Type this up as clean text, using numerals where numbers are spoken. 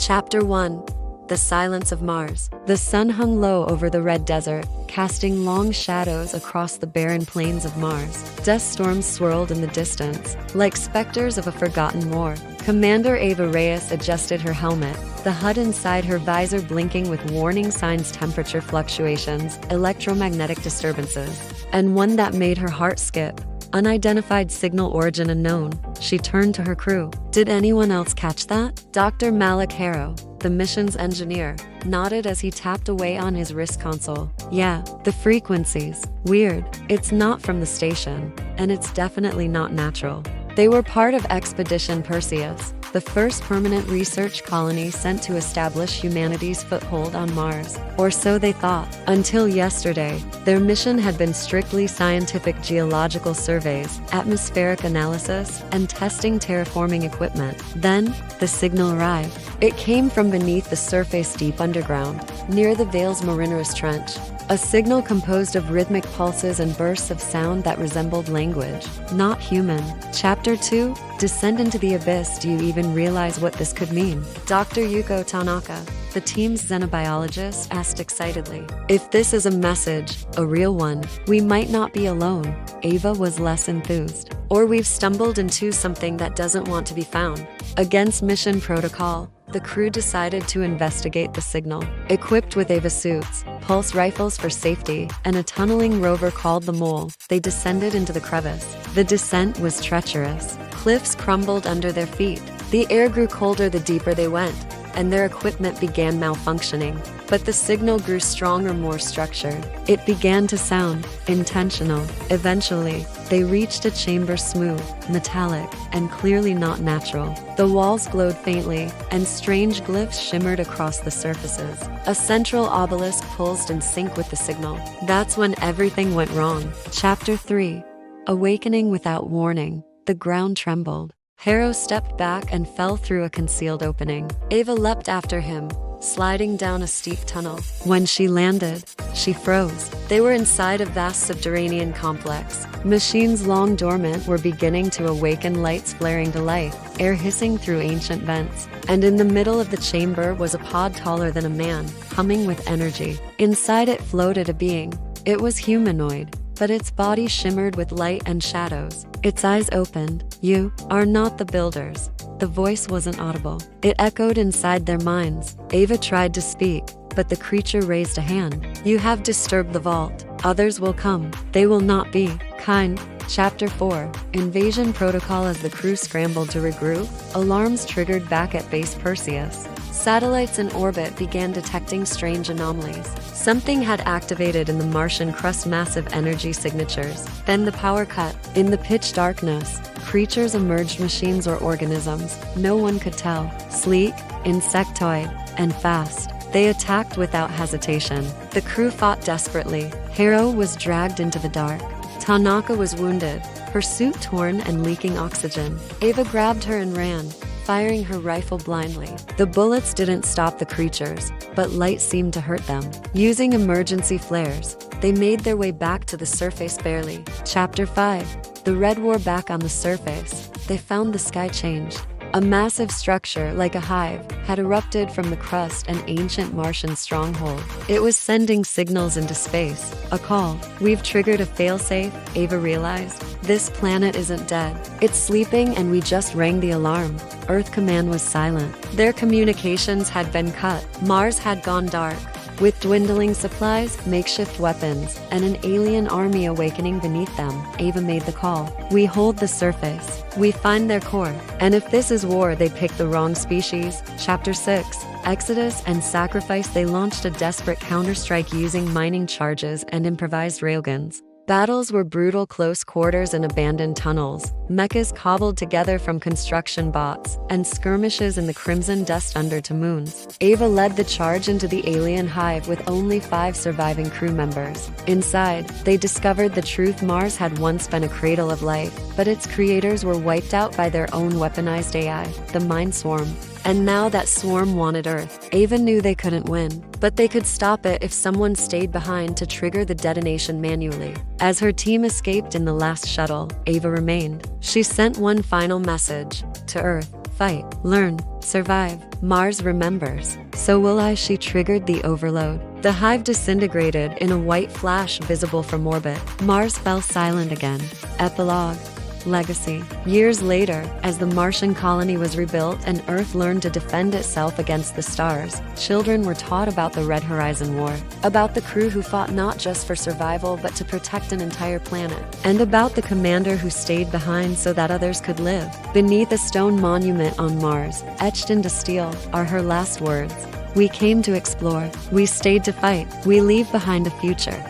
Chapter 1. The Silence of Mars. The sun hung low over the red desert, casting long shadows across the barren plains of Mars. Dust storms swirled in the distance, like specters of a forgotten war. Commander Ava Reyes adjusted her helmet, the HUD inside her visor blinking with warning signs: temperature fluctuations, electromagnetic disturbances, and one that made her heart skip. Unidentified signal origin unknown. She turned to her crew. Did anyone else catch that? Dr. Malik Harrow, the mission's engineer, nodded as he tapped away on his wrist console. Yeah, the frequencies. Weird. It's not from the station, and it's definitely not natural. They were part of Expedition Perseus, the first permanent research colony sent to establish humanity's foothold on Mars. Or so they thought. Until yesterday, their mission had been strictly scientific: geological surveys, atmospheric analysis, and testing terraforming equipment. Then, the signal arrived. It came from beneath the surface, deep underground, near the Vales Marineris Trench. A signal composed of rhythmic pulses and bursts of sound that resembled language, not human. Chapter 2. Descend into the abyss. Do you even realize what this could mean? Dr. Yuko Tanaka, the team's xenobiologist, asked excitedly. If this is a message, a real one, we might not be alone. Ava was less enthused. Or we've stumbled into something that doesn't want to be found. Against mission protocol, the crew decided to investigate the signal. Equipped with Ava suits, pulse rifles for safety, and a tunneling rover called the Mole, they descended into the crevice. The descent was treacherous. Cliffs crumbled under their feet. The air grew colder the deeper they went, and their equipment began malfunctioning. But the signal grew stronger, more structured. It began to sound intentional. Eventually, they reached a chamber smooth, metallic, and clearly not natural. The walls glowed faintly, and strange glyphs shimmered across the surfaces. A central obelisk pulsed in sync with the signal. That's when everything went wrong. Chapter 3. Awakening without warning. The ground trembled. Harrow stepped back and fell through a concealed opening. Ava leapt after him, sliding down a steep tunnel. When she landed, she froze. They were inside a vast subterranean complex. Machines long dormant were beginning to awaken, lights flaring to life, air hissing through ancient vents. And in the middle of the chamber was a pod taller than a man, humming with energy. Inside it floated a being. It was humanoid, but its body shimmered with light and shadows. Its eyes opened. You are not the builders. The voice wasn't audible. It echoed inside their minds. Ava tried to speak, but the creature raised a hand. You have disturbed the vault. Others will come. They will not be kind. Chapter 4. Invasion protocol. As the crew scrambled to regroup, alarms triggered back at base Perseus. Satellites in orbit began detecting strange anomalies. Something had activated in the Martian crust, massive energy signatures. Then the power cut. In the pitch darkness, creatures emerged, machines or organisms. No one could tell. Sleek, insectoid, and fast. They attacked without hesitation. The crew fought desperately. Harrow was dragged into the dark. Tanaka was wounded, her suit torn and leaking oxygen. Ava grabbed her and ran, firing her rifle blindly. The bullets didn't stop the creatures, but light seemed to hurt them. Using emergency flares, they made their way back to the surface barely. Chapter 5. The Red War. Back on the surface, they found the sky changed. A massive structure, like a hive, had erupted from the crust, an ancient Martian stronghold. It was sending signals into space. A call. We've triggered a failsafe, Ava realized. This planet isn't dead. It's sleeping, and we just rang the alarm. Earth Command was silent. Their communications had been cut. Mars had gone dark. With dwindling supplies, makeshift weapons, and an alien army awakening beneath them, Ava made the call. We hold the surface. We find their core. And if this is war, they picked the wrong species. Chapter 6. Exodus and sacrifice. They launched a desperate counterstrike using mining charges and improvised railguns. Battles were brutal, close quarters and abandoned tunnels, mechas cobbled together from construction bots, and skirmishes in the crimson dust under to moons. Ava led the charge into the alien hive with only 5 surviving crew members. Inside, they discovered the truth: Mars had once been a cradle of life, but its creators were wiped out by their own weaponized AI, the Mind Swarm. And now that swarm wanted Earth. Ava knew they couldn't win, but they could stop it if someone stayed behind to trigger the detonation manually. As her team escaped in the last shuttle, Ava remained. She sent one final message to Earth: Fight, learn, survive. Mars remembers. So will I. She triggered the overload. The hive disintegrated in a white flash visible from orbit. Mars fell silent again. Epilogue. Legacy. Years later, as the Martian colony was rebuilt and Earth learned to defend itself against the stars, children were taught about the Red Horizon War, about the crew who fought not just for survival but to protect an entire planet, and about the commander who stayed behind so that others could live. Beneath a stone monument on Mars, etched into steel, are her last words. We came to explore. We stayed to fight. We leave behind a future.